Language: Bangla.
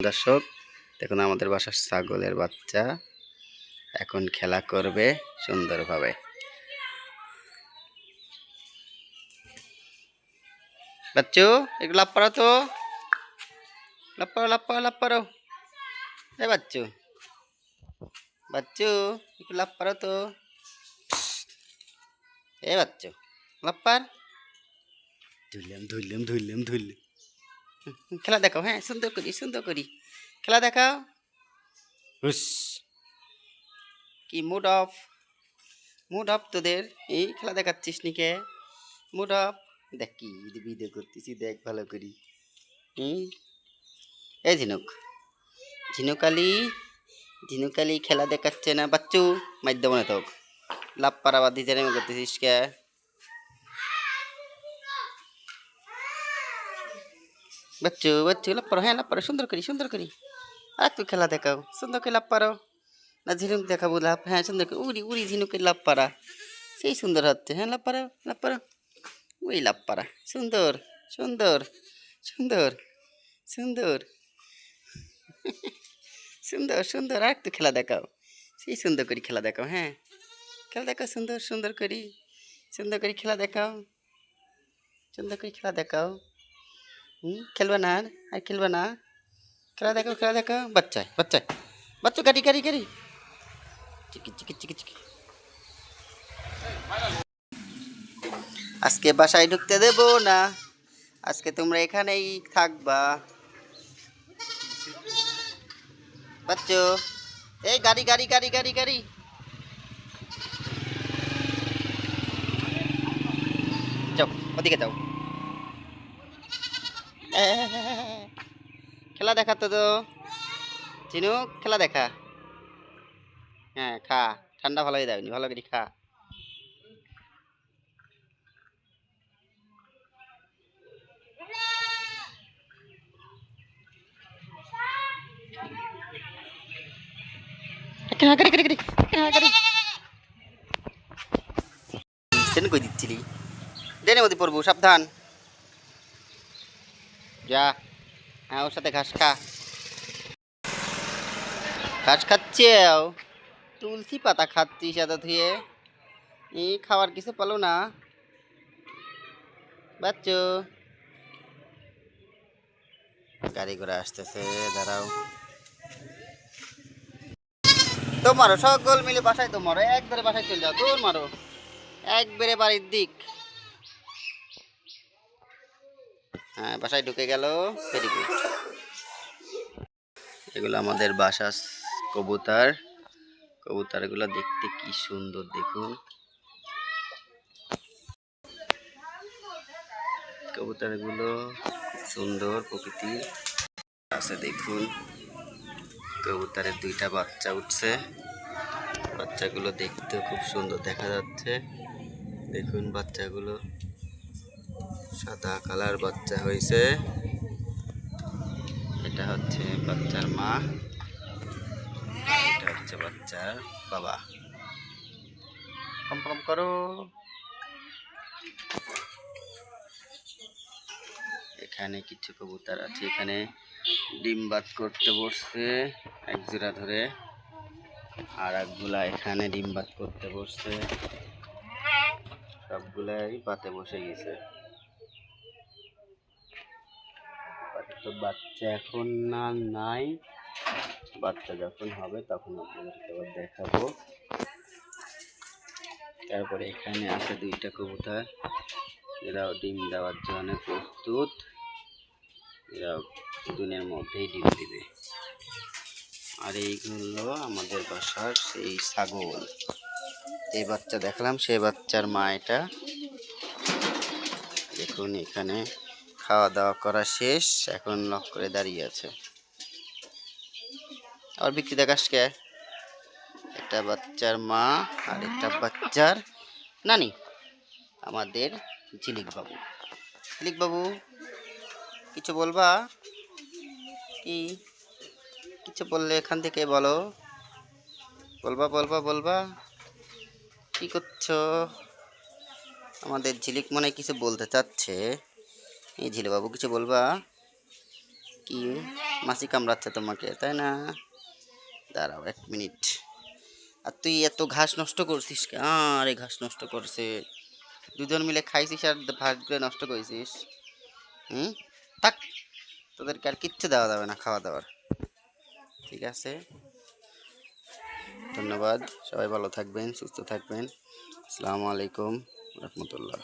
দর্শক দেখুন আমাদের বাসার ছাগলের বাচ্চা এখন খেলা করবে সুন্দরভাবে। বাচ্চু একটু লাফ পারো তো, লাফ পারো লাফ পারো লাফ পারো। এ বাচ্চু বাচ্চু একটু লাফ পারো তো, এ বাচ্চু লাফ পার। ধুইলাম ধুইলাম ধুইলাম ধুইলাম। খেলা দেখাও, হ্যাঁ সুন্দর করি খেলা দেখাও। হুস কি মুড অফ তোদের, এই খেলা দেখাচ্ছিস নিকে? মুড অফ দেখ কি ভিডিও করতেছি, দেখ ভালো করি। এই ঝিনুকালি খেলা দেখাচ্ছে না বাচ্চু, মাধ্যম না তোক লাভ পারা বাদ দিতে নেমে করতেছিস কে? বাচ্চু লাভ পারো, হ্যাঁ লাভ পারো সুন্দর করি। আর তুই খেলা দেখাও, সুন্দর করে লাভ পারো না? ঝিনুক দেখাবো লাভ, হ্যাঁ সুন্দর করে উড়ি ঝিনুকের লাভ পারা সেই সুন্দর হচ্ছে। হ্যাঁ লাভ পারো ওই লাভ পারা সুন্দর সুন্দর সুন্দর সুন্দর সুন্দর সুন্দর। আর একটু খেলা দেখাও, সেই সুন্দর করে খেলা দেখাও। হ্যাঁ খেলা দেখাও সুন্দর করি খেলা দেখাও, সুন্দর করে খেলা দেখাও। খেলবে না আর খেলবে না, খেলা দেখাও। বাচ্চা কারি চিকি। আজকে বাসায় ঢুকতে দেব না, আজকে তোমরা এখানেই থাকবা। বাচ্চু এই গাড়ি যাও, ওদিকে যাও। খেলা দেখা তো চিনু, খেলা দেখা। হ্যাঁ খা, ঠান্ডা ভালোই দেয়নি, ভালো করে খা। কই দিচ্ছিলি? ডেনের মধ্যে পড়বো, সাবধান যা। হ্যাঁ ওর সাথে ঘাস খাচ্ছে, তুলসী পাতা খাচ্ছিস এত ধুয়ে, এই খাওয়ার কিছু পালো না বাচ্চু? গাড়ি ঘোড়া আসতেছে, দাঁড়াও। তো মারো সকল মিলে বাসায়, তো মারো একবারে বাসায় চলে যাও, তোর মারো একবারে বাড়ির দিক। হ্যাঁ বাসায় ঢুকে গেল, ভেরি গুড। এগুলো আমাদের বাসার কবুতরগুলো দেখতে কি সুন্দর দেখুন। কবুতরগুলো সুন্দর প্রকৃতির আছে দেখুন। কবুতরের দুইটা বাচ্চা উঠছে, বাচ্চাগুলো দেখতে খুব সুন্দর দেখা যাচ্ছে। দেখুন বাচ্চাগুলো সাদা কালার বাচ্চা হয়েছে। এটা হচ্ছে বাচ্চার মা, এটা হচ্ছে বাচ্চার বাবা। কম করো। এখানে কিছু কবুতর আছে, এখানে ডিম বাত করতে বসছে এক জোড়া ধরে, আর একগুলা এখানে ডিম বাত করতে বসছে। সবগুলাই বাতে বসে গেছে। তো বাচ্চা এখন না নাই, বাচ্চা যখন হবে তখন আপনাদেরকে আবার দেখাবো। তারপরে এখানে আছে দুইটা কবুতর, এরাও ডিম দেওয়ার জন্য প্রস্তুত, এরাও দিনের মধ্যেই ডিম দিবে। আর এইগুলো আমাদের বাসার সেই ছাগল, এই বাচ্চা দেখলাম সেই বাচ্চার মা এটা। দেখুন এখানে খাওয়া দাওয়া করা শেষ, এখন লক করে দাঁড়িয়ে আছে। আর বিক্রি দেখাস কে? একটা বাচ্চার মা আর একটা বাচ্চার নানি, আমাদের ঝিলিক বাবু কিছু বলবা কি? কিছু বললে এখান থেকে বলো, বলবা কি করছো? আমাদের ঝিলিক মনে কিছু বলতে চাচ্ছে। এই ঝিলিক বাবু কিছু বলবা কি? মাছি কামড়াচ্ছে তোমাকে, তাই না? দাঁড়াও 1 মিনিট। আর তুই এত ঘাস নষ্ট করছিস আরে ঘাস নষ্ট করছে, দুজন মিলে খাইছিস আর ভাগ করে নষ্ট করেছিস। হুম, থাক, তোদেরকে আর কিচ্ছু দেওয়া যাবে না খাওয়া দাওয়ার। ঠিক আছে, ধন্যবাদ, সবাই ভালো থাকবেন, সুস্থ থাকবেন। আসসালামু আলাইকুম রহমতুল্লাহ।